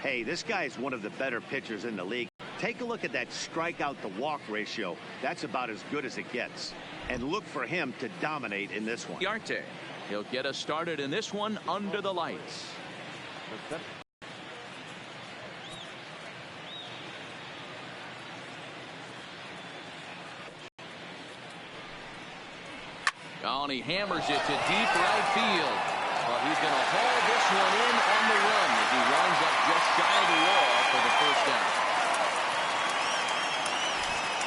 Hey, this guy is one of the better pitchers in the league. Take a look at that strikeout to walk ratio. That's about as good as it gets. And look for him to dominate in this one. Arte. He'll get us started in this one under the lights. Oh, and he hammers it to deep right field. But he's going to haul this one in on the run as he winds up just shy of the wall for the first down.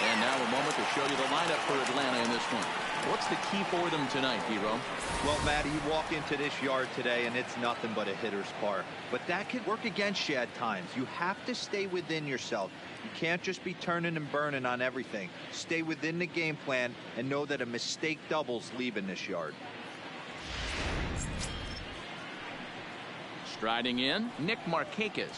And now a moment to show you the lineup for Atlanta in this one. What's the key for them tonight, Hero? Well, Matty, you walk into this yard today and it's nothing but a hitter's park. But that could work against you at times. You have to stay within yourself. You can't just be turning and burning on everything. Stay within the game plan and know that a mistake doubles leaving this yard. Striding in, Nick Markakis.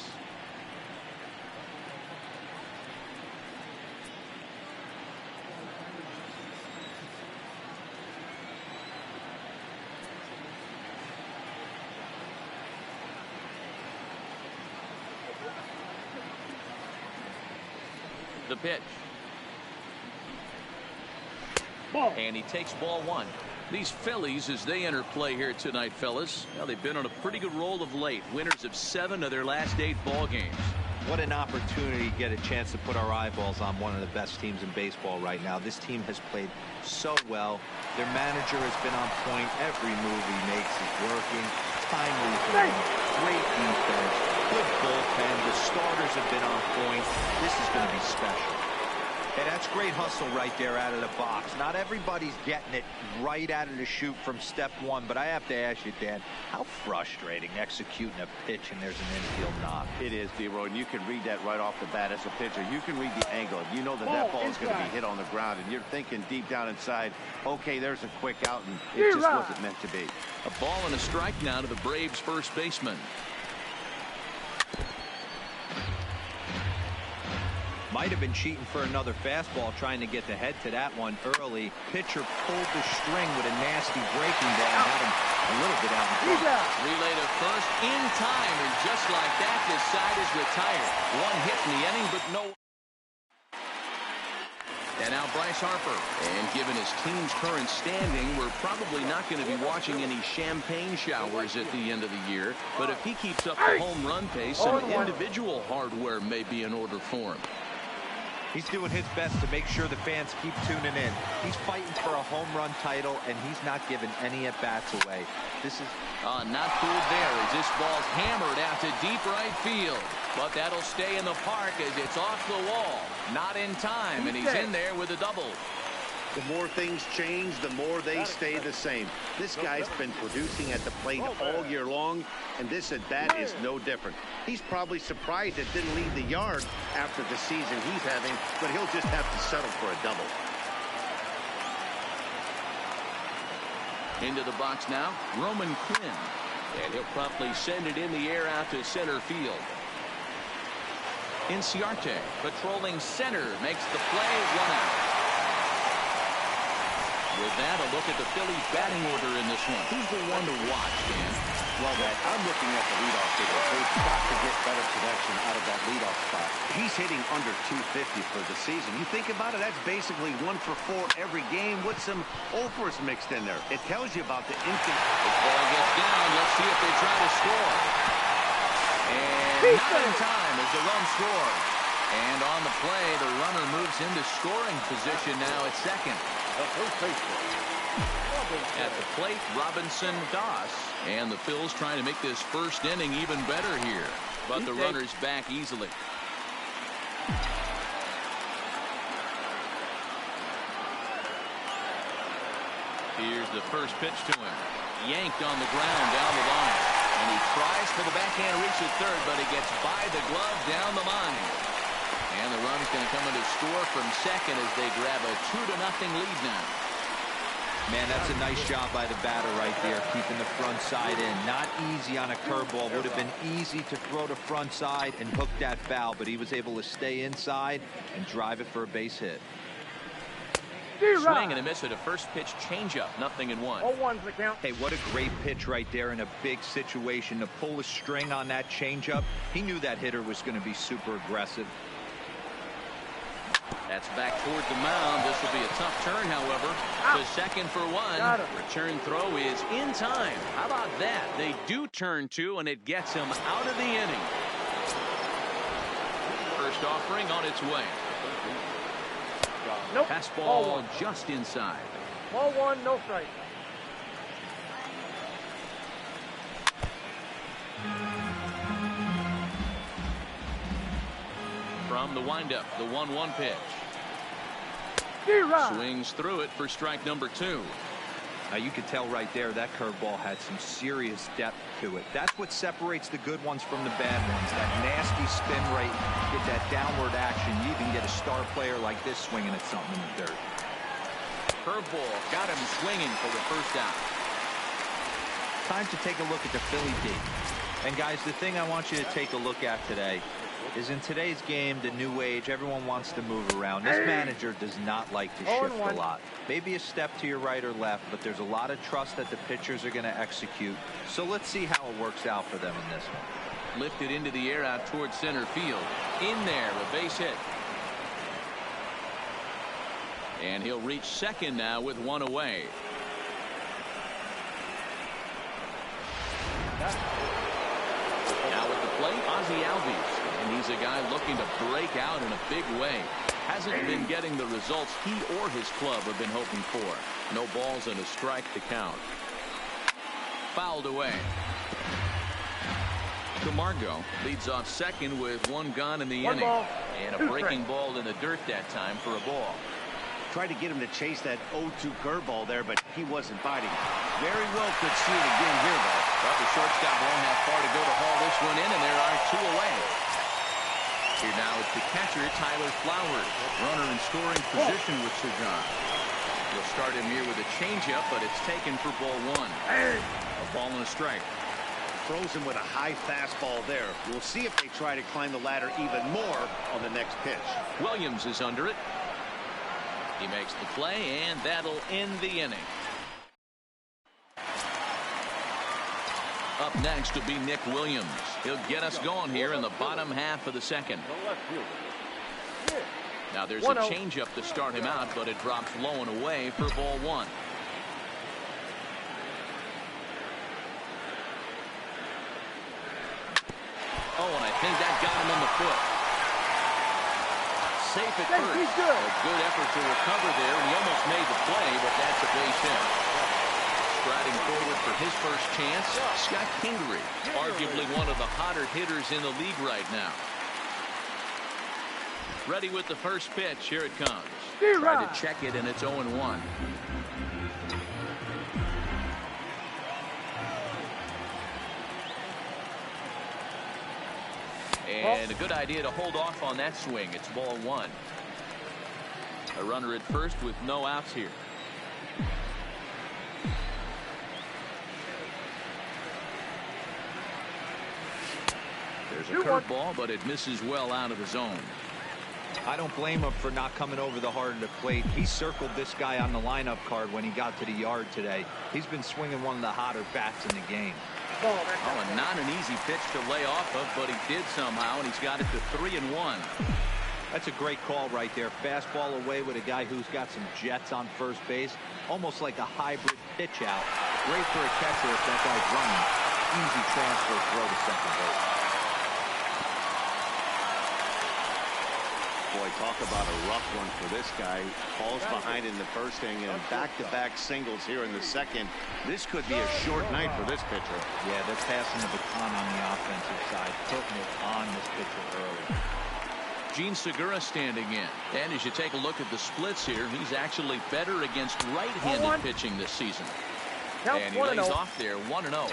The pitch. Ball. And he takes ball one. These Phillies, as they enter play here tonight, fellas, well, they've been on a pretty good roll of late. Winners of 7 of their last 8 ball games. What an opportunity to get a chance to put our eyeballs on one of the best teams in baseball right now. This team has played so well. Their manager has been on point. Every move he makes is working. Timely throwing, great defense, good bullpen. The starters have been on point. This is going to be special. Hey, that's great hustle right there out of the box. Not everybody's getting it right out of the chute from step one, but I have to ask you, Dan, how frustrating executing a pitch and there's an infield knock. It is, D-Roy, and you can read that right off the bat as a pitcher. You can read the angle. You know that that ball is going to be hit on the ground, and you're thinking deep down inside, okay, there's a quick out, and it just wasn't meant to be. A ball and a strike now to the Braves first baseman. Might have been cheating for another fastball, trying to get the head to that one early. Pitcher pulled the string with a nasty breaking ball and had him a little bit out in front. Relay to first in time, and just like that, this side is retired. One hit in the inning, but no. And now Bryce Harper. And given his team's current standing, we're probably not going to be watching any champagne showers at the end of the year. But if he keeps up the home run pace, some individual hardware may be in order for him. He's doing his best to make sure the fans keep tuning in. He's fighting for a home run title, and he's not giving any at-bats away. This is... not fooled there as this ball's hammered out to deep right field. But that'll stay in the park as it's off the wall. Not in time, and he's in there with a double. The more things change, the more they stay the same. This guy's been producing at the plate all year long, and this at-bat is no different. He's probably surprised it didn't leave the yard after the season he's having, but he'll just have to settle for a double. Into the box now, Roman Quinn. And he'll promptly send it in the air out to center field. Inciarte patrolling center makes the play, 1 out. With that, a look at the Phillies batting order in this one. Who's the one to watch, Dan? Well, Matt, I'm looking at the leadoff hitter. They've got to get better production out of that leadoff spot. He's hitting under 250 for the season. You think about it, that's basically 1 for 4 every game with some offers mixed in there. It tells you about the instant. This ball gets down. Let's see if they try to score. And not in time as the run scored. And on the play, the runner moves into scoring position now at second. At the plate, Robinson Doss. And the Phils trying to make this first inning even better here. But the runner's back easily. Here's the first pitch to him. Yanked on the ground down the line. And he tries for the backhand reach at third, but he gets by the glove down the line. And the run is going to come in to score from second as they grab a 2-0 lead now. Man, that's a nice job by the batter right there, keeping the front side in. Not easy on a curveball. Would have been easy to throw the front side and hook that foul, but he was able to stay inside and drive it for a base hit. Swing and a miss at a first pitch changeup. 0-1. 0-1's the count. Hey, what a great pitch right there in a big situation to pull a string on that changeup. He knew that hitter was going to be super aggressive. That's back toward the mound. This will be a tough turn, however. To second for one. Return throw is in time. How about that? They do turn two, and it gets him out of the inning. First offering on its way. Nope. Fastball just inside. Ball 1, no strike. From the windup, the 1-1 pitch. Swings through it for strike number 2. Now you could tell right there that curveball had some serious depth to it. That's what separates the good ones from the bad ones. That nasty spin rate, get that downward action. You even get a star player like this swinging at something in the dirt. Curveball got him swinging for the first out. Time to take a look at the Philly D. And guys, the thing I want you to take a look at today is in today's game, the new age, everyone wants to move around. This manager does not like to shift a lot. Maybe a step to your right or left, but there's a lot of trust that the pitchers are going to execute. So let's see how it works out for them in this one. Lifted into the air out towards center field. In there, a base hit. And he'll reach second now with one away. Now at the plate, Ozzie Albies. And he's a guy looking to break out in a big way. Hasn't been getting the results he or his club have been hoping for. No balls and a strike to count. Fouled away. Camargo leads off second with one gone in the inning. And a breaking ball in the dirt that time for a ball. Tried to get him to chase that 0-2 curveball there, but he wasn't biting. Very well could see it again here, though. But the shortstop won't have far to go to haul this one in, and there are two away. Here now is the catcher, Tyler Flowers. Runner in scoring position with Sir John. He'll start him here with a changeup, but it's taken for ball 1. A ball and a strike. Throws him with a high fastball there. We'll see if they try to climb the ladder even more on the next pitch. Williams is under it. He makes the play, and that'll end the inning. Up next will be Nick Williams. He'll get us going here in the bottom half of the second. Now there's a changeup to start him out, but it drops low and away for ball 1. Oh, and I think that got him in the foot. Safe at first. A good effort to recover there, and he almost made the play, but that's a base hit. Striding forward for his first chance, Scott Kingery, arguably one of the hotter hitters in the league right now. Ready with the first pitch. Here it comes. Tried to check it, and it's 0-1. And a good idea to hold off on that swing. It's ball 1. A runner at first with no outs here. There's a curveball, but it misses well out of the zone. I don't blame him for not coming over the hard of the plate. He circled this guy on the lineup card when he got to the yard today. He's been swinging one of the hotter bats in the game. Oh, and not an easy pitch to lay off of, but he did somehow, and he's got it to 3-1. That's a great call right there. Fastball away with a guy who's got some jets on first base. Almost like a hybrid pitch out. Great for a catcher if that guy's running. Easy transfer throw to second base. Boy, talk about a rough one for this guy. Falls behind in the first inning and back-to-back singles here in the second. This could be a short night for this pitcher. Yeah, they're passing the baton on the offensive side, putting it on this pitcher early. Gene Segura standing in. And as you take a look at the splits here, he's actually better against right-handed pitching this season. And he lays off there 1-0.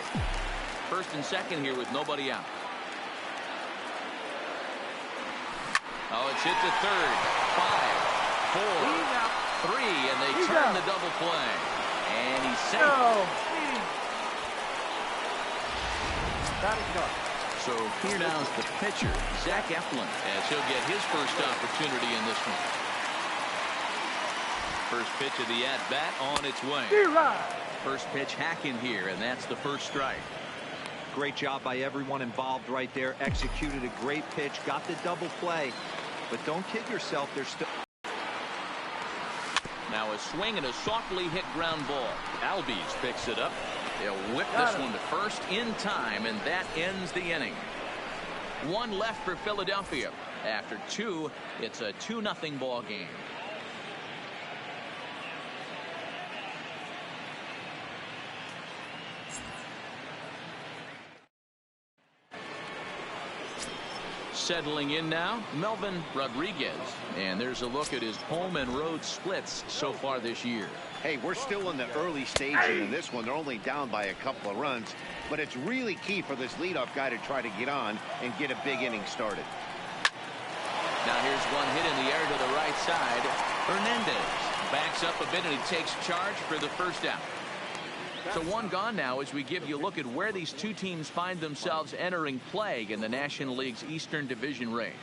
First and second here with nobody out. Oh, it's hit to third. 5, 4, 3, and they turn the double play. And he's safe. So here now is the pitcher, Zach Eflin, as he'll get his first opportunity in this one. First pitch of the at-bat on its way. First pitch hacking here, and that's the first strike. Great job by everyone involved right there. Executed a great pitch, got the double play. But don't kid yourself, there's still... Now a swing and a softly hit ground ball. Albies picks it up. They'll whip this one to first in time, and that ends the inning. One left for Philadelphia. After two, it's a 2-0 ball game. Settling in now, Melvin Rodriguez. And there's a look at his home and road splits so far this year. Hey, we're still in the early stages in this one. They're only down by a couple of runs, but it's really key for this leadoff guy to try to get on and get a big inning started. Now here's one hit in the air to the right side. Hernandez backs up a bit, and he takes charge for the first out. So one gone now as we give you a look at where these two teams find themselves entering play in the National League's Eastern Division race.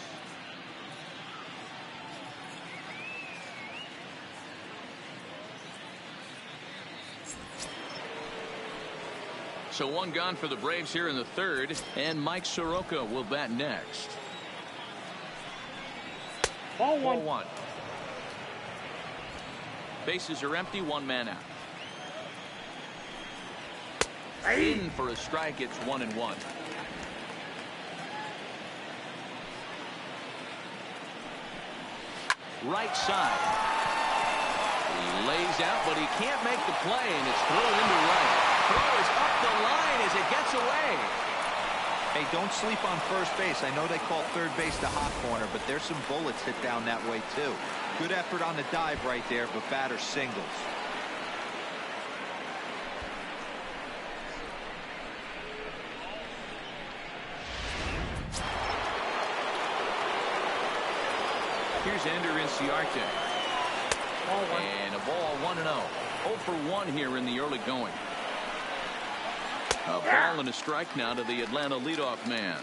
So one gone for the Braves here in the third, and Mike Soroka will bat next. Ball Ball one. Bases are empty, one man out. In for a strike, it's 1-1. Right side. He lays out, but he can't make the play, and it's thrown into right. Throw is up the line as it gets away. Hey, don't sleep on first base. I know they call third base the hot corner, but there's some bullets hit down that way too. Good effort on the dive right there, but batter singles. Here's Ender Inciarte. And a ball 1-0. 0 for 1 here in the early going. A ball and a strike now to the Atlanta leadoff man.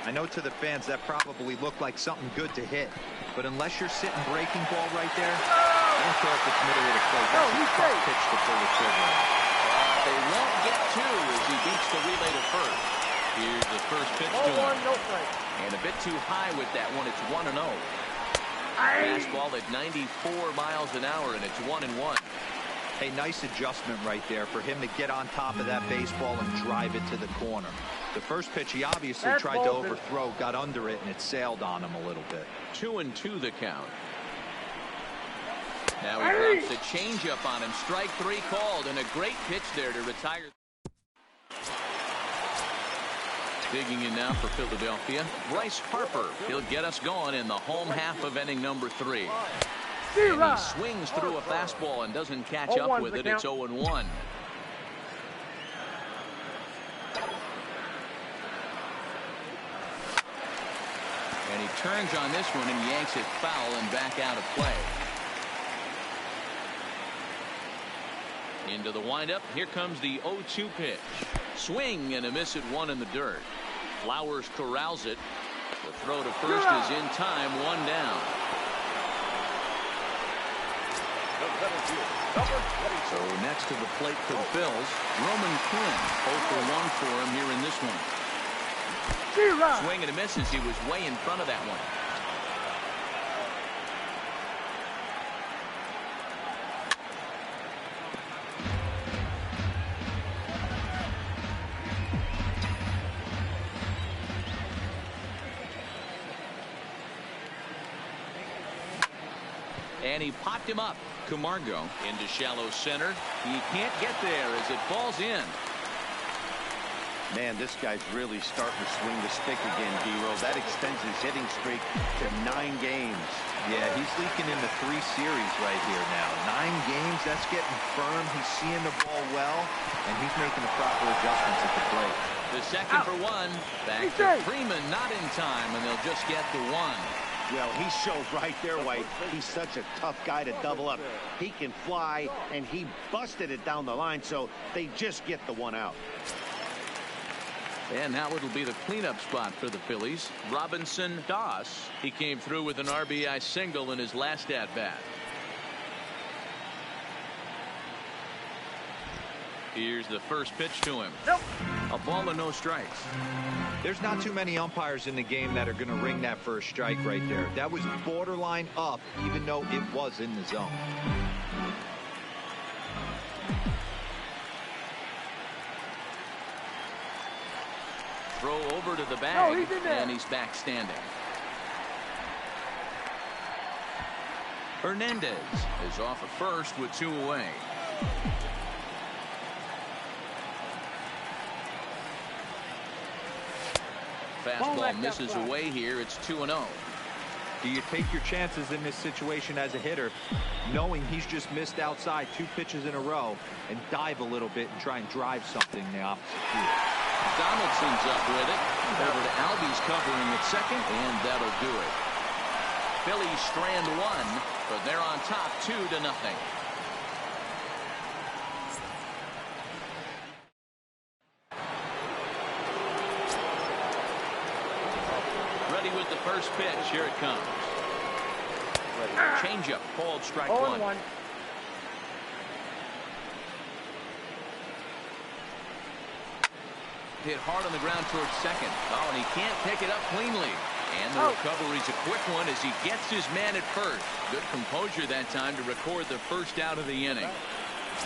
I know to the fans that probably looked like something good to hit, but unless you're sitting breaking ball right there, I don't care if it's middle of the plate. That's a tough pitch to pull the trigger on. They won't get two as he beats the relay to first. Here's the first pitch to him. And a bit too high with that one. It's 1-0. Fastball at 94 miles an hour, and it's 1-1. Hey, nice adjustment right there for him to get on top of that baseball and drive it to the corner. The first pitch he obviously tried to overthrow, got under it, and it sailed on him a little bit. 2-2 the count. Now he drops a changeup on him. Strike three called, and a great pitch there to retire. Digging in now for Philadelphia, Bryce Harper. He'll get us going in the home half of inning number 3. And he swings through a fastball and doesn't catch up with it. It's 0-1. And he turns on this one and yanks it foul and back out of play. Into the windup. Here comes the 0-2 pitch. Swing and a miss at one in the dirt. Flowers corrals it. The throw to first is in time. One down. So next to the plate for the Phils, Roman Quinn. 0 for 1 for him here in this one. Swing and a miss as he was way in front of that one. And he popped him up. Camargo into shallow center. He can't get there as it falls in. Man, this guy's really starting to swing the stick again, D-Roll. That extends his hitting streak to 9 games. Yeah, he's leaking into 3 series right here now. 9 games, that's getting firm. He's seeing the ball well, and he's making the proper adjustments at the plate. The second for one. Back to Freeman, not in time, and they'll just get the 1. Well, he shows right there why he's such a tough guy to double up. He can fly, and he busted it down the line, so they just get the 1 out. And now it'll be the cleanup spot for the Phillies. Robinson Doss. He came through with an RBI single in his last at-bat. Here's the first pitch to him. Nope. A ball and no strikes. There's not too many umpires in the game that are going to ring that first strike right there. That was borderline up, even though it was in the zone. Throw over to the bag, he's in there. and he's back standing. Hernandez is off at first with 2 away. Fastball misses away here. It's 2-0. Do you take your chances in this situation as a hitter, knowing he's just missed outside 2 pitches in a row, and dive a little bit and try and drive something the opposite field? Donaldson's up with it. Over to Albies covering at second, and that'll do it. Phillies strand 1, but they're on top 2-0. Ready with the first pitch. Here it comes. Changeup called strike 1. 0-1. Hit hard on the ground towards second. Oh, and he can't pick it up cleanly. And the recovery's a quick one as he gets his man at first. Good composure that time to record the first out of the inning.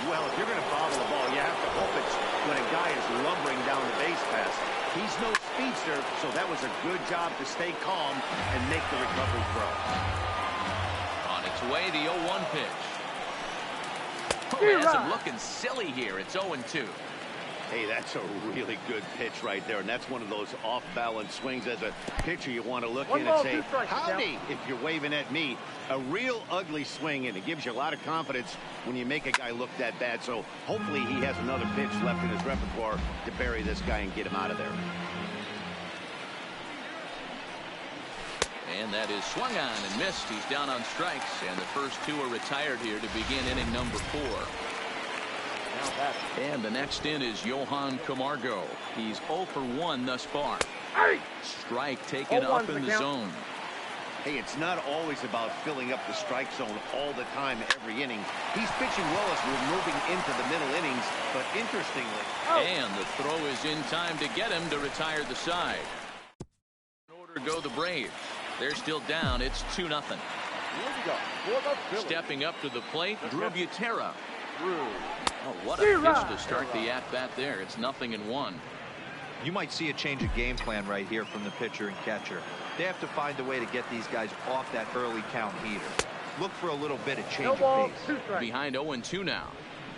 Well, if you're going to bobble the ball, you have to hope it's when a guy is lumbering down the base pass. He's no speedster, so that was a good job to stay calm and make the recovery throw. On its way, the 0-1 pitch. Oh, it has him looking silly here. It's 0-2. Hey, that's a really good pitch right there, and that's one of those off-balance swings. As a pitcher, you want to look in and say, howdy, if you're waving at me. A real ugly swing, and it gives you a lot of confidence when you make a guy look that bad. So hopefully he has another pitch left in his repertoire to bury this guy and get him out of there. And that is swung on and missed. He's down on strikes, and the first 2 are retired here to begin inning number 4. And the next in is Johan Camargo. He's 0 for 1 thus far. Strike taken up in the zone. Hey, it's not always about filling up the strike zone all the time, every inning. He's pitching well as we're moving into the middle innings, but interestingly. And the throw is in time to get him to retire the side. In order to go the Braves. They're still down. It's 2-0. Stepping up to the plate, Drew Butera. Oh, what a pitch to start the at-bat there. It's 0-1. You might see a change of game plan right here from the pitcher and catcher. They have to find a way to get these guys off that early count heater. Look for a little bit of change of pace. Behind 0-2 now.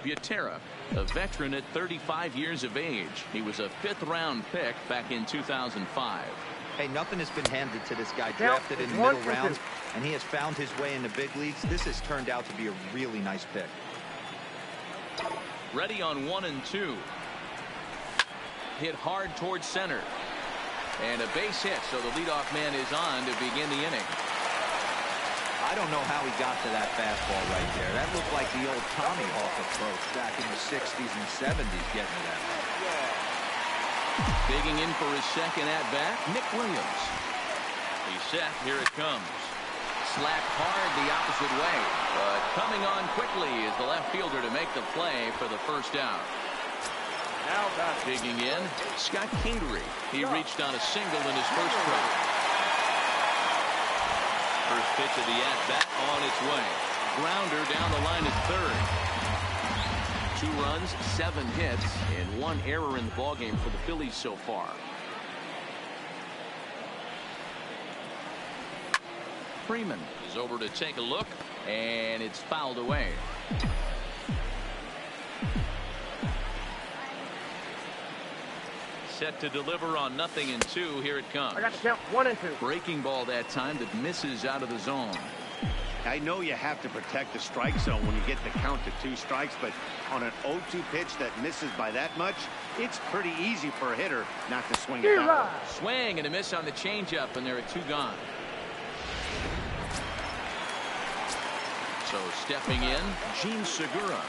Butera, a veteran at 35 years of age. He was a 5th-round pick back in 2005. Hey, nothing has been handed to this guy. Drafted in the middle rounds, and he has found his way in the big leagues. This has turned out to be a really nice pick. Ready on 1-2. Hit hard towards center. And a base hit, so the leadoff man is on to begin the inning. I don't know how he got to that fastball right there. That looked like the old Tommy Hawk approach back in the 60s and 70s getting to that. Digging in for his second at-bat, Nick Williams. He's set. Here it comes. Slapped hard the opposite way, but coming on quickly is the left fielder to make the play for the first out. Now digging in, Scott Kingery. He reached on a single in his first try. First pitch of the at-bat on its way. Grounder down the line at third. 2 runs, 7 hits, and 1 error in the ballgame for the Phillies so far. Freeman is over to take a look, and it's fouled away. Set to deliver on 0-2. Here it comes. I got to count 1 and 2. Breaking ball that time that misses out of the zone. I know you have to protect the strike zone when you get the count to 2 strikes, but on an 0-2 pitch that misses by that much, it's pretty easy for a hitter not to swing it that way. Swing and a miss on the changeup, and there are 2 gone. So stepping in, Gene Segura.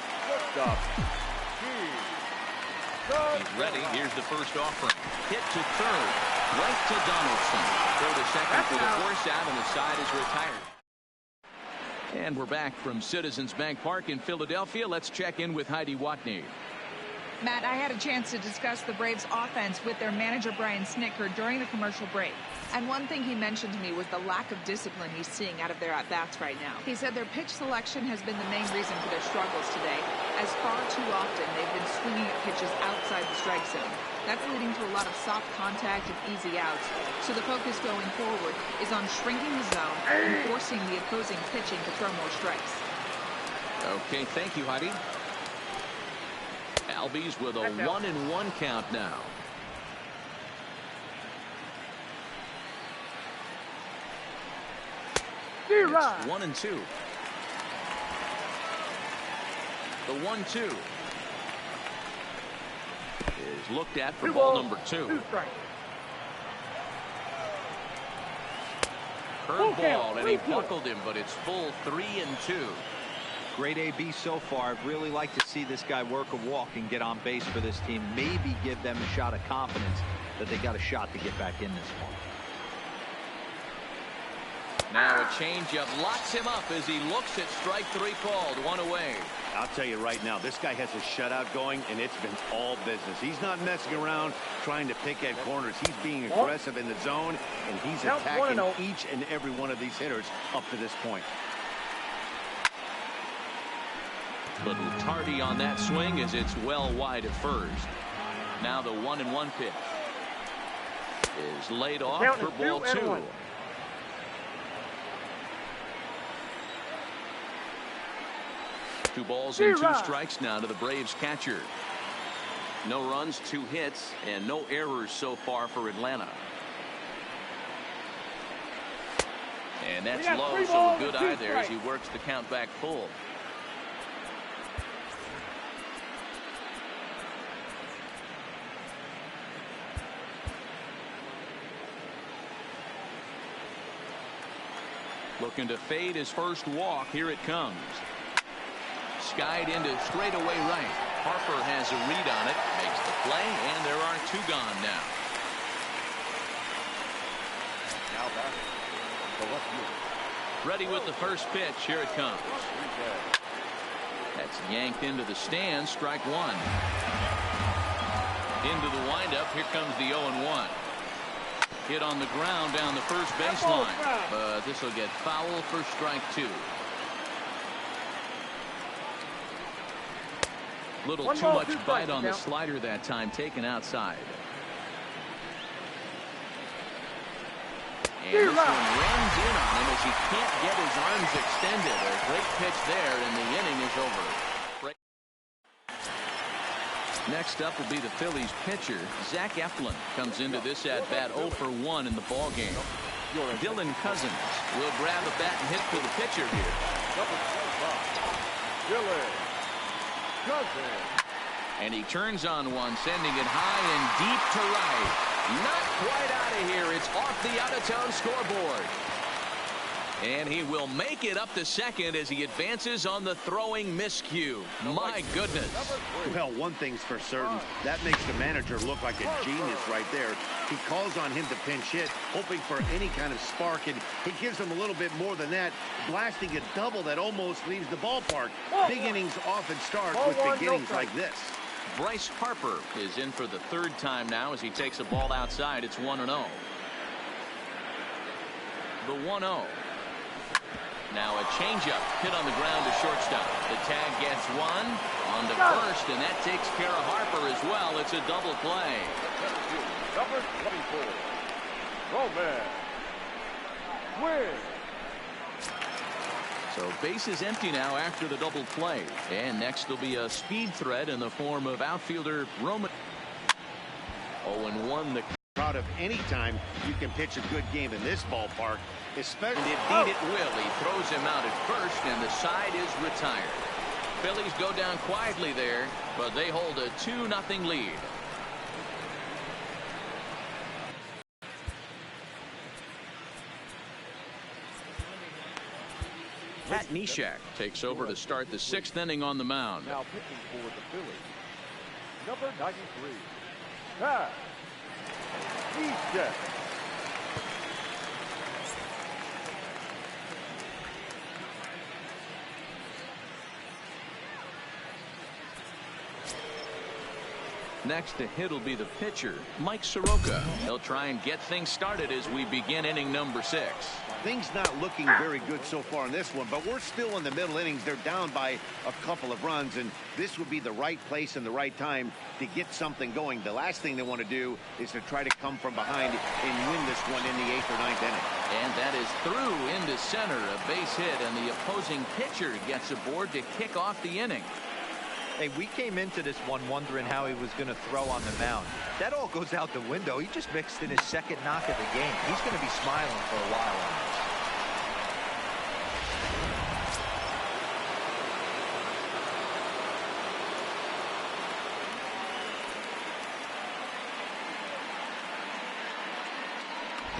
He's ready. Here's the first offering. Hit to third. Right to Donaldson. Throw to second for the force out, and the side is retired. And we're back from Citizens Bank Park in Philadelphia. Let's check in with Heidi Watney. Matt, I had a chance to discuss the Braves offense with their manager Brian Snitker during the commercial break. And one thing he mentioned to me was the lack of discipline he's seeing out of their at-bats right now. He said their pitch selection has been the main reason for their struggles today, as far too often they've been swinging at pitches outside the strike zone. That's leading to a lot of soft contact and easy outs. So the focus going forward is on shrinking the zone and forcing the opposing pitching to throw more strikes. Okay, thank you, Heidi. Albies with a 1-1 count now. It's 1-2. The 1-2 is looked at for ball number 2. Curveball, and he buckled him, but it's full 3-2. Great AB so far. I'd really like to see this guy work a walk and get on base for this team. Maybe give them a shot of confidence that they got a shot to get back in this one. Now a changeup locks him up as he looks at strike 3 called. 1 away. I'll tell you right now, this guy has a shutout going, and it's been all business. He's not messing around trying to pick at corners. He's being aggressive in the zone, and he's attacking each and every one of these hitters up to this point. Little tardy on that swing as it's well wide at first. Now the 1-1 pitch is laid off for ball 2. Two balls and 2 strikes now to the Braves catcher. No runs, 2 hits, and no errors so far for Atlanta. And that's low, so a good eye there as he works the count back full. Looking to fade his first walk. Here it comes. Skied into straightaway right. Harper has a read on it, makes the play, and there are 2 gone now. Ready with the first pitch. Here it comes. That's yanked into the stands. Strike 1. Into the windup. Here comes the 0-1. Hit on the ground down the first baseline, but this will get foul for strike 2. Little too much bite on the slider that time, taken outside. And this one runs in on him as he can't get his arms extended. A great pitch there, and the inning is over. Next up will be the Phillies pitcher. Zach Eflin comes into this at-bat 0 for 1 in the ball game. Dylan Cousins will grab a bat and hit for the pitcher here. Dylan Cousins. And he turns on one, sending it high and deep to right. Not quite out of here. It's off the out-of-town scoreboard. And he will make it up to second as he advances on the throwing miscue. My goodness. Well, one thing's for certain. That makes the manager look like a genius right there. He calls on him to pinch hit, hoping for any kind of spark, and he gives him a little bit more than that, blasting a double that almost leaves the ballpark. Big innings often start with beginnings like this. Bryce Harper is in for the 3rd time now as he takes a ball outside. It's 1-0. The 1-0. Now a changeup hit on the ground to shortstop. The tag gets 1 on the first, and that takes care of Harper as well. It's a double play. Number 24, Roman wins. So base is empty now after the double play. And next will be a speed threat in the form of outfielder Roman. 0-1 the Proud of any time you can pitch a good game in this ballpark, especially. Indeed it will. He throws him out at first, and the side is retired. Phillies go down quietly there, but they hold a 2-0 lead. Pat Neshek takes over to start the 6th inning on the mound. Now pitching for the Phillies, number 93, Pat Neshek. next to hit will be the pitcher, Mike Soroka. He'll try and get things started as we begin inning number 6. Things not looking very good so far in this one, but we're still in the middle innings. They're down by a couple of runs, and this would be the right place and the right time to get something going. The last thing they want to do is to try to come from behind and win this one in the 8th or 9th inning. And that is through into center, a base hit, and the opposing pitcher gets aboard to kick off the inning. Hey, we came into this one wondering how he was going to throw on the mound. That all goes out the window. He just mixed in his second knock of the game. He's going to be smiling for a while on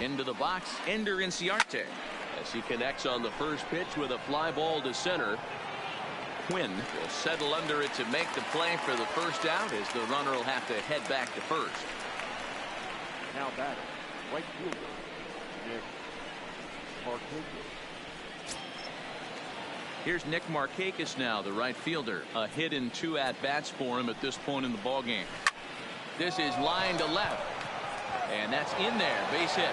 this. Into the box, Ender Inciarte, as he connects on the first pitch with a fly ball to center. Quinn will settle under it to make the play for the first out, as the runner will have to head back to first. Now batting, right fielder, Nick Markakis. Here's Nick Markakis now, the right fielder. A hit in 2 at-bats for him at this point in the ballgame. This is line to left, and that's in there, base hit.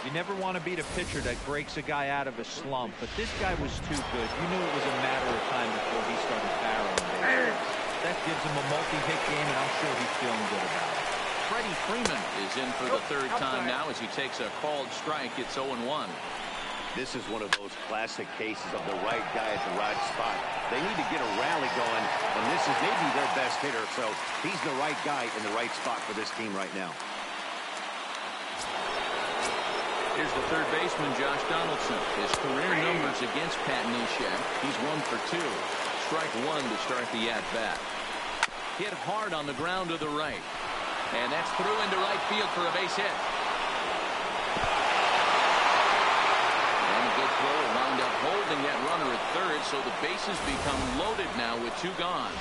You never want to beat a pitcher that breaks a guy out of a slump, but this guy was too good. You knew it was a matter of time before he started barreling bases. That gives him a multi-hit game, and I'm sure he's feeling good about it. Freddie Freeman is in for the third time now as he takes a called strike. It's 0-1. This is one of those classic cases of the right guy at the right spot. They need to get a rally going, and this is maybe their best hitter, so he's the right guy in the right spot for this team right now. Here's the third baseman, Josh Donaldson. His career numbers against Pat Neshek. He's 1 for 2. Strike 1 to start the at-bat. Hit hard on the ground to the right. And that's through into right field for a base hit. And a good throw will wind up holding that runner at third, so the bases become loaded now with 2 gone.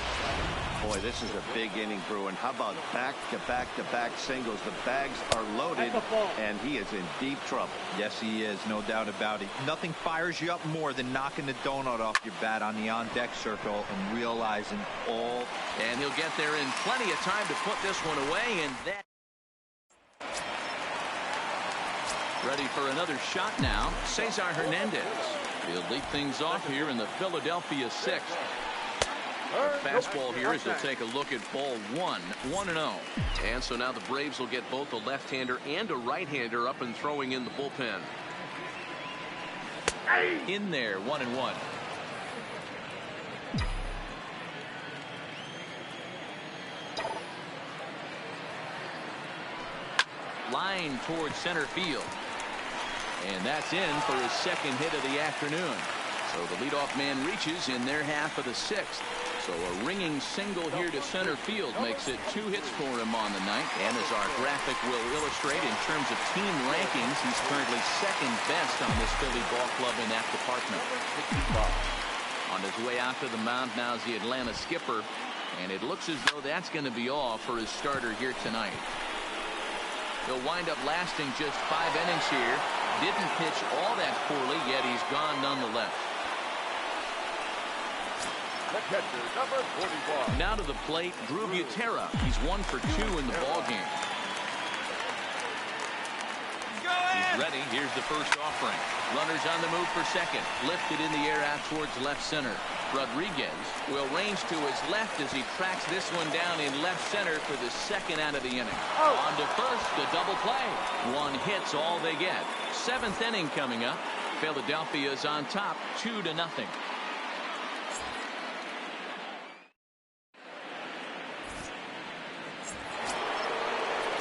Boy, this is a big inning, Bruin. How about back-to-back-to-back singles? The bags are loaded, and he is in deep trouble. Yes, he is, no doubt about it. Nothing fires you up more than knocking the donut off your bat on the on-deck circle and realizing all. And he'll get there in plenty of time to put this one away, and that. Ready for another shot now, Cesar Hernandez. He'll lead things off here in the Philadelphia 6th. Fastball here as they'll take a look at ball 1, 1-0. And so now the Braves will get both a left-hander and a right-hander up and throwing in the bullpen. In there, 1-1. Line towards center field. And that's in for his second hit of the afternoon. So the leadoff man reaches in their half of the 6th. So a ringing single here to center field makes it 2 hits for him on the night. And as our graphic will illustrate, in terms of team rankings, he's currently second best on this Philly ball club in that department. On his way out to the mound now is the Atlanta skipper. And it looks as though that's going to be all for his starter here tonight. He'll wind up lasting just 5 innings here. Didn't pitch all that poorly, yet he's gone nonetheless. The catcher, number 41. Now to the plate, Drew Butera. He's 1 for 2 in the ballgame. He's ready. Here's the first offering. Runners on the move for second. Lifted in the air out towards left center. Rodriguez will range to his left as he tracks this one down in left center for the second out of the inning. On to first, the double play. 1 hit's all they get. 7th inning coming up. Philadelphia's on top, 2-0.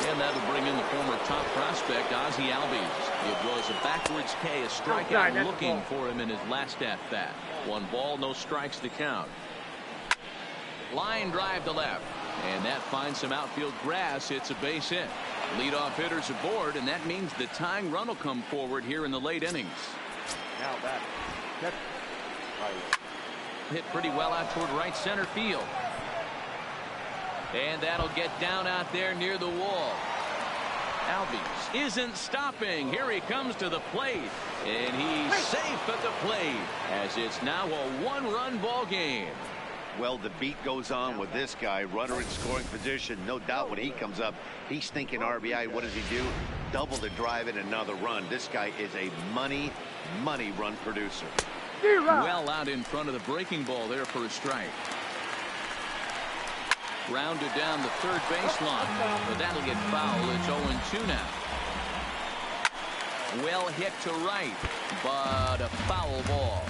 And that'll bring in the former top prospect, Ozzie Albies. It was a backwards K, a strikeout looking for him in his last at-bat. 1 ball, no strikes to count. Line drive to left. And that finds some outfield grass. It's a base hit. Leadoff hitters aboard, and that means the tying run will come forward here in the late innings. Now back. Hit pretty well out toward right center field. And that'll get down out there near the wall. Albies isn't stopping. Here he comes to the plate. And he's safe at the plate as it's now a 1-run ball game. Well, the beat goes on with this guy, runner in scoring position. No doubt when he comes up, he's thinking RBI. What does he do? Double to drive in another run. This guy is a money run producer. Well out in front of the breaking ball there for a strike. Rounded down the third baseline, but that'll get foul. It's 0-2 now. Well hit to right, but a foul ball.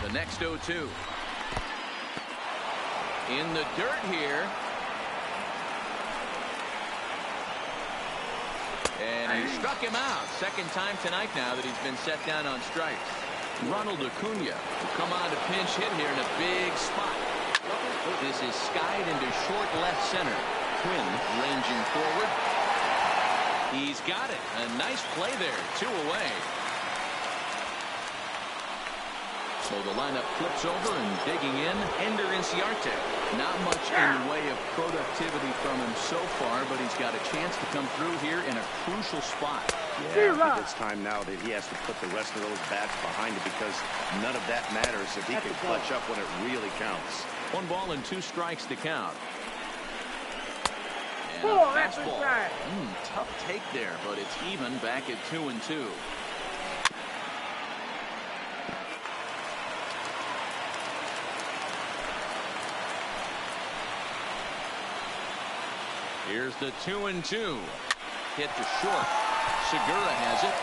The next 0-2. In the dirt here. And he struck him out. Second time tonight now that he's been set down on strikes. Ronald Acuna will come on to pinch hit here in a big spot. This is skied into short left center. Quinn ranging forward. He's got it. A nice play there. 2 away. So the lineup flips over and digging in. Ender Inciarte. Not much in the way of productivity from him so far, but he's got a chance to come through here in a crucial spot. Yeah, I think it's time now that he has to put the rest of those bats behind him because none of that matters if he can clutch up when it really counts. 1 ball and 2 strikes to count. And a fastball. Tough take there, but it's even back at 2-2. Here's the 2-2. Hit to short. Segura has it.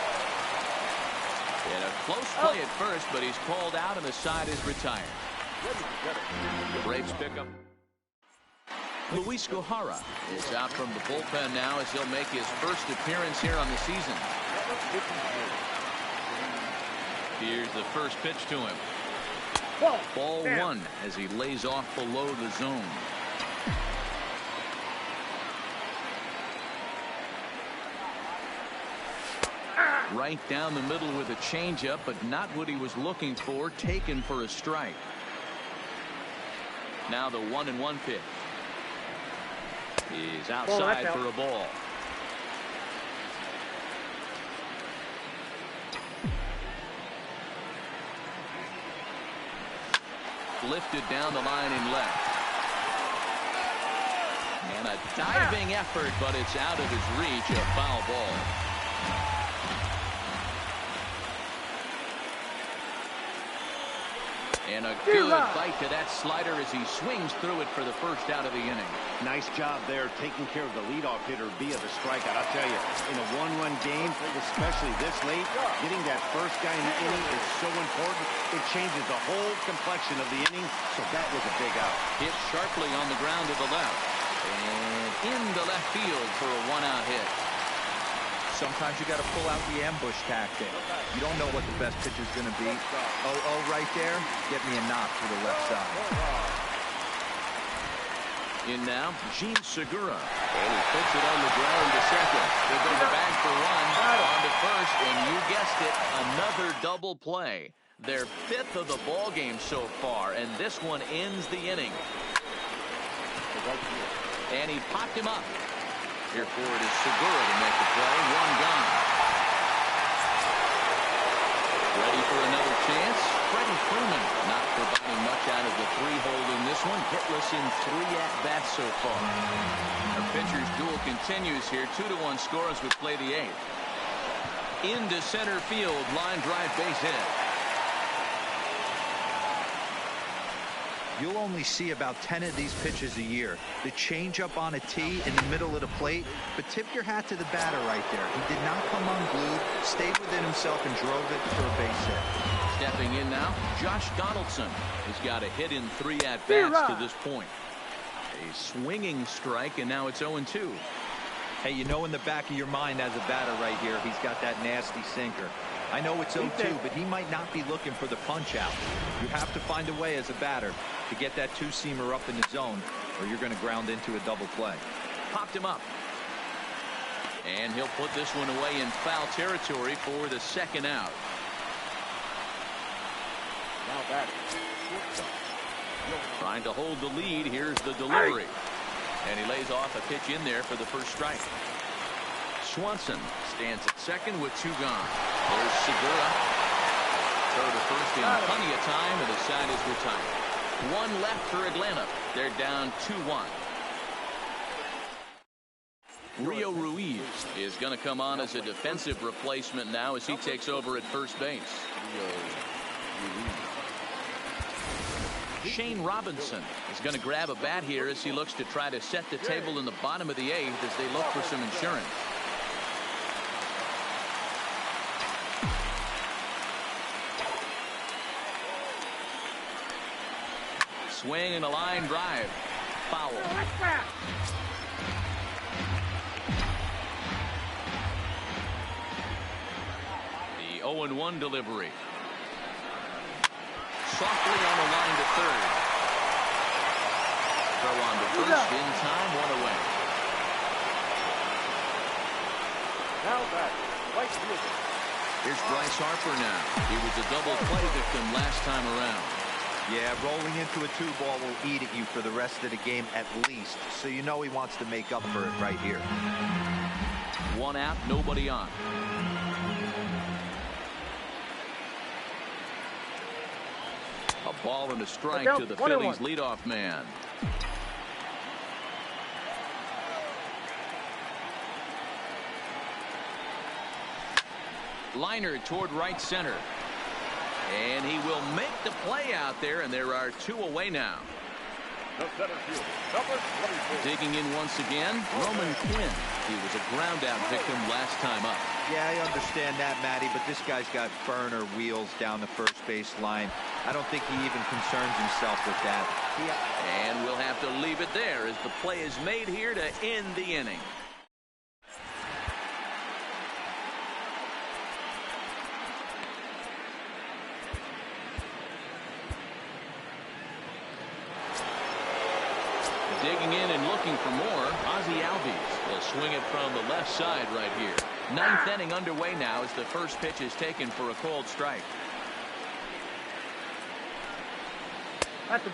And a close play at first, but he's called out and the side is retired. The Braves pick up. Luis Gohara is out from the bullpen now as he'll make his first appearance here on the season. Here's the first pitch to him. Ball 1 as he lays off below the zone. Right down the middle with a changeup, but not what he was looking for. Taken for a strike. Now the 1-1 pitch. He's outside for a ball. Lifted down the line in left. And a diving effort, but it's out of his reach. A foul ball. And a good bite to that slider as he swings through it for the first out of the inning. Nice job there taking care of the leadoff hitter via the strikeout. I'll tell you, in a one-run game, especially this late, getting that first guy in the inning is so important. It changes the whole complexion of the inning, so that was a big out. Hit sharply on the ground to the left. And into left field for a one-out hit. Sometimes you got to pull out the ambush tactic. You don't know what the best pitch is going to be. Oh, right there. Get me a knock to the left side. In now, Jean Segura. And he puts it on the ground to second. They go to bag for 1. On to first, and you guessed it, another double play. Their 5th of the ball game so far, and this one ends the inning. And he popped him up. Here for it is Segura to make the play. 1 gone. Ready for another chance. Freddie Freeman not providing much out of the 3-hole in this one. Hitless in 3 at-bats so far. Our pitcher's duel continues here. 2-1 score as we play the 8th. Into center field. Line drive base hit. You'll only see about 10 of these pitches a year. The changeup on a tee in the middle of the plate, but tip your hat to the batter right there. He did not come unglued, stayed within himself, and drove it for a base hit. Stepping in now, Josh Donaldson has got a hit in 3 at-bats to this point. A swinging strike, and now it's 0-2. Hey, you know in the back of your mind as a batter right here, he's got that nasty sinker. I know it's 0-2, but he might not be looking for the punch out. You have to find a way as a batter to get that 2-seamer up in the zone, or you're going to ground into a double play. Popped him up. And he'll put this one away in foul territory for the 2nd out. Now batting. Trying to hold the lead. Here's the delivery. And he lays off a pitch in there for the first strike. Swanson stands at second with 2 gone. There's Segura. Third to first in plenty of time, and the side is retired. One left for Atlanta. They're down 2-1. Rio Ruiz is going to come on as a defensive replacement now as he takes over at first base. Shane Robinson is going to grab a bat here as he looks to try to set the table in the bottom of the 8th as they look for some insurance. Swing and a line drive. Foul. The 0-1 delivery. Softly on the line to third. Throw on to first in time, one away. Now back, right fielder. Here's Bryce Harper now. He was a double play victim last time around. Yeah, rolling into a 2-ball will eat at you for the rest of the game at least. So you know he wants to make up for it right here. One out, nobody on. A ball and a strike to the Phillies leadoff man. Liner toward right center. And he will make the play out there, and there are 2 away now. The center field, number 24. Digging in once again, Roman Quinn. He was a ground out victim last time up. Yeah, I understand that, Matty, but this guy's got burner wheels down the first base line. I don't think he even concerns himself with that. And we'll have to leave it there as the play is made here to end the inning. Digging in and looking for more, Ozzie Albies will swing it from the left side right here. 9th inning underway now as the first pitch is taken for a called strike.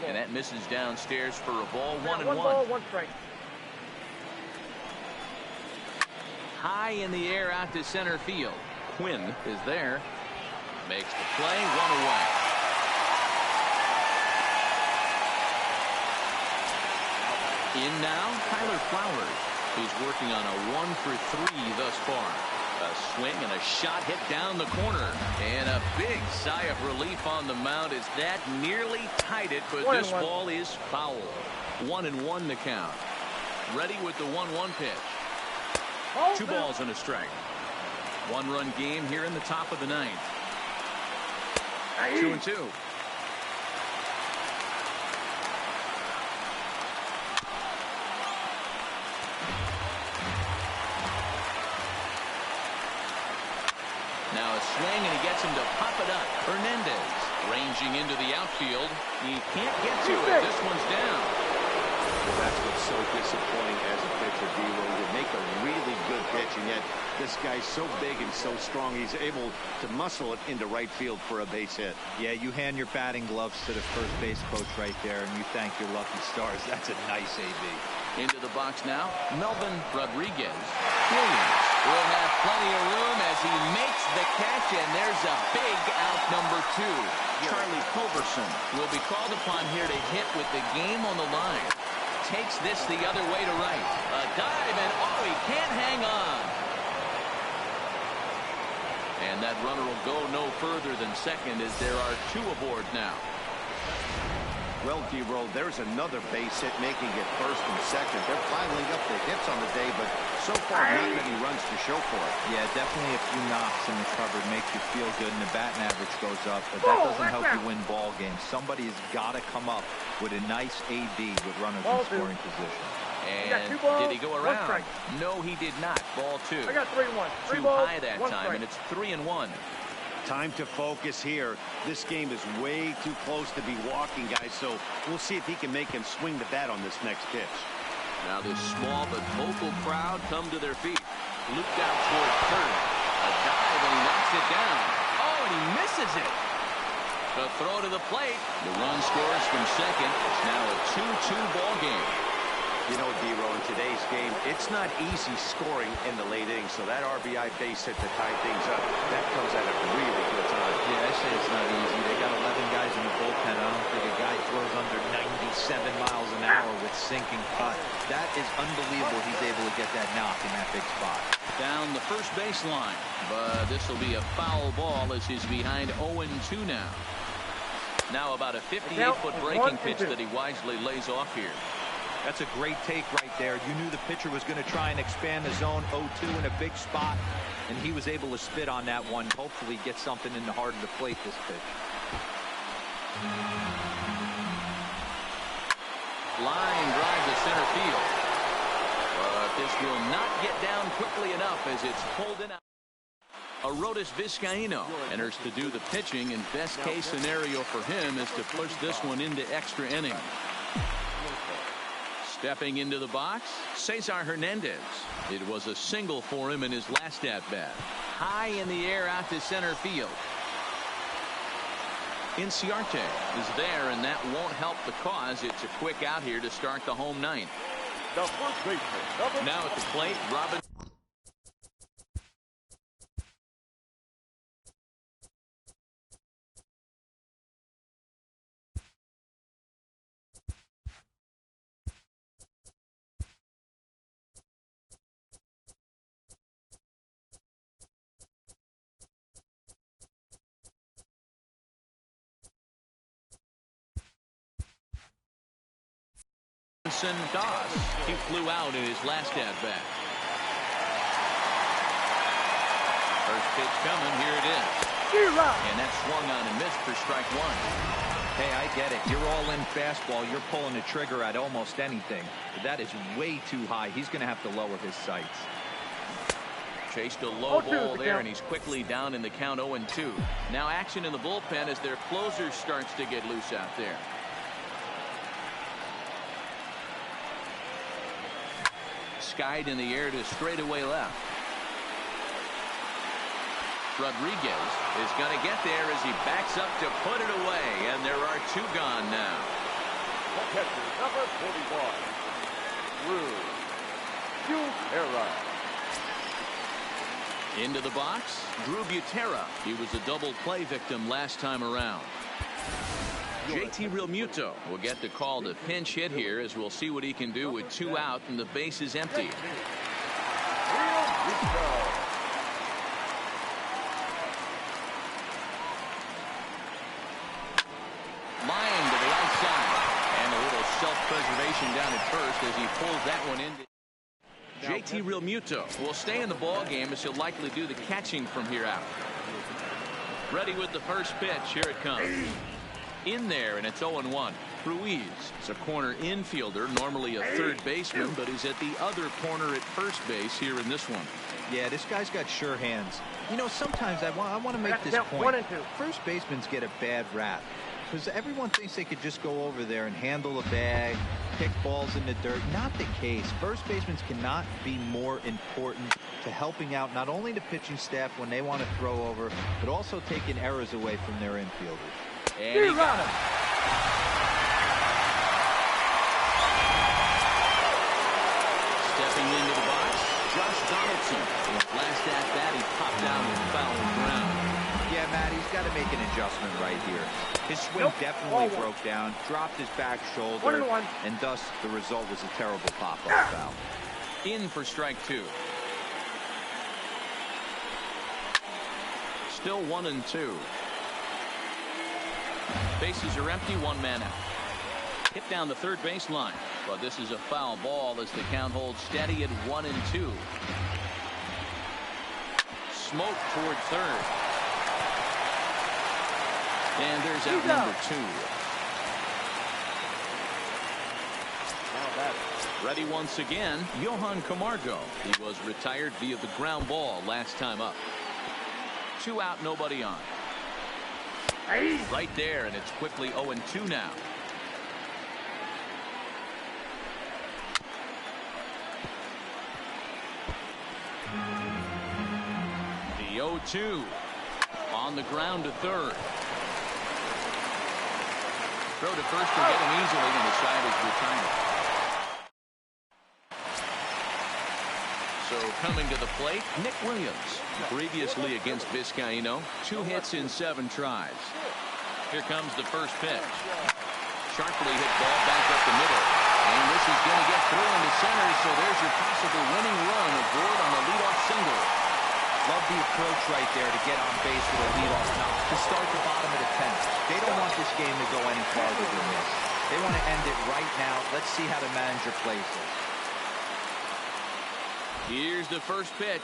And that misses downstairs for a ball. 1-1. 1 ball, 1 strike. High in the air out to center field. Quinn is there. Makes the play. 1 away. In now, Tyler Flowers, who's working on a 1 for 3 thus far. A swing and a shot hit down the corner. And a big sigh of relief on the mound as that nearly tied it, but this ball is foul. 1-1 the count. Ready with the 1-1 pitch. 2 balls and a strike. 1-run game here in the top of the 9th. 2-2. Now a swing, and he gets him to pop it up. Hernandez ranging into the outfield. He can't get to it. This one's down. Well, that's what's so disappointing as a pitcher, D-Lo. You make a really good pitch, and yet this guy's so big and so strong, he's able to muscle it into right field for a base hit. Yeah, you hand your batting gloves to the first base coach right there, and you thank your lucky stars. That's a nice AB. Into the box now, Melvin Rodriguez. Williams will have plenty of room as he makes the catch, and there's a big out number 2. Charlie Culberson will be called upon here to hit with the game on the line. Takes this the other way to right. A dive, and oh, he can't hang on. And that runner will go no further than second as there are 2 aboard now. Well, D-Roll, there's another base hit making it first and second. They're piling up the hits on the day, but so far not many runs to show for it. Yeah, definitely a few knocks in the cupboard makes you feel good, and the batting average goes up, but that doesn't help you win ball games. Somebody has got to come up with a nice AB with runners in scoring position. And did he go around? No, he did not. Ball 2. I got 3-1. Too high that time, and it's 3-1. Time to focus here. This game is way too close to be walking, guys, so we'll see if he can make him swing the bat on this next pitch. Now this small but vocal crowd come to their feet. Looped out toward third. A dive, and he knocks it down. Oh, and he misses it. The throw to the plate. The run scores from second. It's now a 2-2 ball game. You know, D-Row, in today's game, it's not easy scoring in the late innings, so that RBI base hit to tie things up, that comes at a really good time. Yeah, I say it's not easy. They got 11 guys in the bullpen. I don't think a guy throws under 97 miles an hour with sinking cut. That is unbelievable. He's able to get that knock in that big spot. Down the first baseline, but this will be a foul ball as he's behind 0-2 now. Now about a 58-foot breaking pitch that he wisely lays off here. That's a great take right there. You knew the pitcher was going to try and expand the zone 0-2 in a big spot, and he was able to spit on that one. Hopefully get something in the heart of the plate this pitch. Line drive to center field. But this will not get down quickly enough as it's pulled in out. Arodys Vizcaino enters to do the pitching, and best case scenario for him is to push this one into extra innings. Stepping into the box, Cesar Hernandez. It was a single for him in his last at-bat. High in the air out to center field. Inciarte is there, and that won't help the cause. It's a quick out here to start the home ninth. The first baseman. Now at the plate, Robin. Doss. He flew out in his last at-bat. First pitch coming. Here it is. And that swung on and missed for strike one. Hey, I get it. You're all in fastball. You're pulling the trigger at almost anything. But that is way too high. He's going to have to lower his sights. Chased a low ball there, and he's quickly down in the count 0-2. Now action in the bullpen as their closer starts to get loose out there. Skied in the air to straightaway left. Rodriguez is going to get there as he backs up to put it away, and there are two gone now. Catcher number 41, Drew Butera. Into the box, Drew Butera. He was a double play victim last time around. JT Realmuto will get the call to pinch hit here, as we'll see what he can do with two out and the base is empty. Line to the outside, and a little self-preservation down at first as he pulls that one in. JT Realmuto will stay in the ball game as he'll likely do the catching from here out. Ready with the first pitch. Here it comes. In there, and it's 0-1. Ruiz is a corner infielder, normally a third baseman, but he's at the other corner at first base here in this one. Yeah, this guy's got sure hands. You know, sometimes I want to make this point. 1 and 2. First basemen get a bad rap because everyone thinks they could just go over there and handle a bag, pick balls in the dirt. Not the case. First basemen cannot be more important to helping out not only the pitching staff when they want to throw over, but also taking errors away from their infielders. And he got him. Stepping into the box, Josh Donaldson. Last at bat, he popped down with foul ground. Yeah, Matt, he's got to make an adjustment right here. His swing definitely broke down, dropped his back shoulder, and thus the result was a terrible pop-up foul. In for strike two. Still 1-2. Bases are empty, one man out. Hit down the third baseline, but this is a foul ball as the count holds steady at 1-2. Smoke toward third. And there's out number 2. Ready once again, Johan Camargo. He was retired via the ground ball last time up. 2 out, nobody on. Right there, and it's quickly 0-2 now. The 0-2 on the ground to third. Throw to first to get him easily, and the side is retired. So coming to the plate, Nick Williams. Previously against Vizcaíno, 2 hits in 7 tries. Here comes the first pitch. Sharply hit ball back up the middle. And this is going to get through into center, so there's your possible winning run aboard on the leadoff single. Love the approach right there to get on base with a leadoff knock to start the bottom of the 10th. They don't want this game to go any farther than this. They want to end it right now. Let's see how the manager plays it. Here's the first pitch.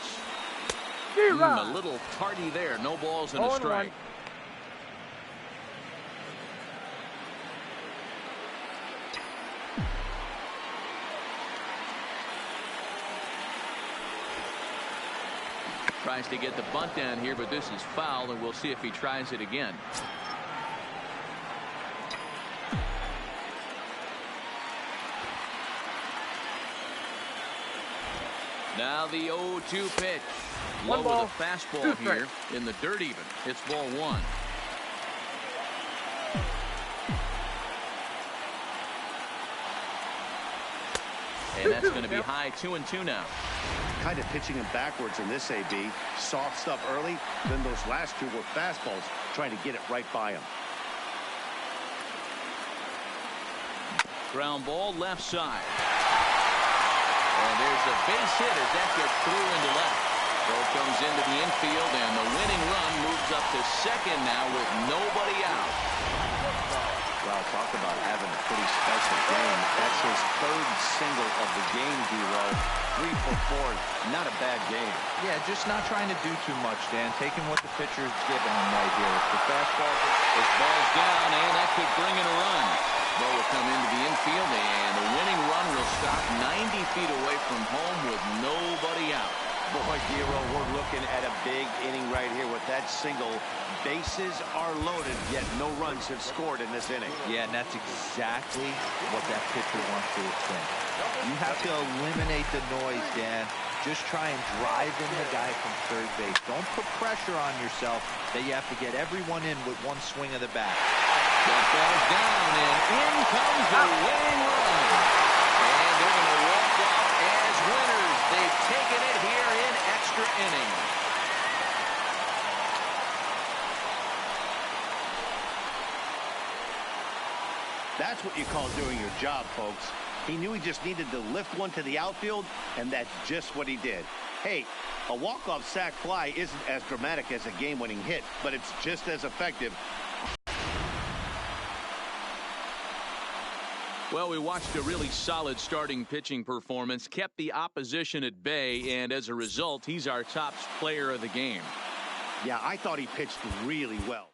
A little tardy there. No balls and a strike. Tries to get the bunt down here, but this is foul, and we'll see if he tries it again. Now the 0-2 pitch. Low with a fastball here in the dirt even. It's ball 1. And that's going to be high 2-2 now. Kind of pitching him backwards in this AB. Soft stuff early, then those last 2 were fastballs, trying to get it right by him. Ground ball left side. And there's a base hit as that gets through into left. Throw comes into the infield, and the winning run moves up to second now with nobody out. Well, talk about having a pretty special game. That's his 3rd single of the game, D-Row. 3 for 4. Not a bad game. Yeah, just not trying to do too much, Dan. Taking what the pitcher's giving him right here. The fastball. This ball's down, and that could bring in a run. Ball will come into the infield, and the winning run will stop 90 feet away from home with nobody out. Boy, D-Row, we're looking at a big inning right here with that single. Bases are loaded, yet no runs have scored in this inning. Yeah, and that's exactly what that pitcher wants to attempt. You have to eliminate the noise, Dan. Just try and drive in the guy from third base. Don't put pressure on yourself that you have to get everyone in with one swing of the bat. That falls down, and in comes the winning run. And they're going to walk off as winners. They've taken it here in extra innings. That's what you call doing your job, folks. He knew he just needed to lift one to the outfield, and that's just what he did. Hey, a walk-off sac fly isn't as dramatic as a game-winning hit, but it's just as effective. Well, we watched a really solid starting pitching performance, kept the opposition at bay, and as a result, he's our top player of the game. Yeah, I thought he pitched really well.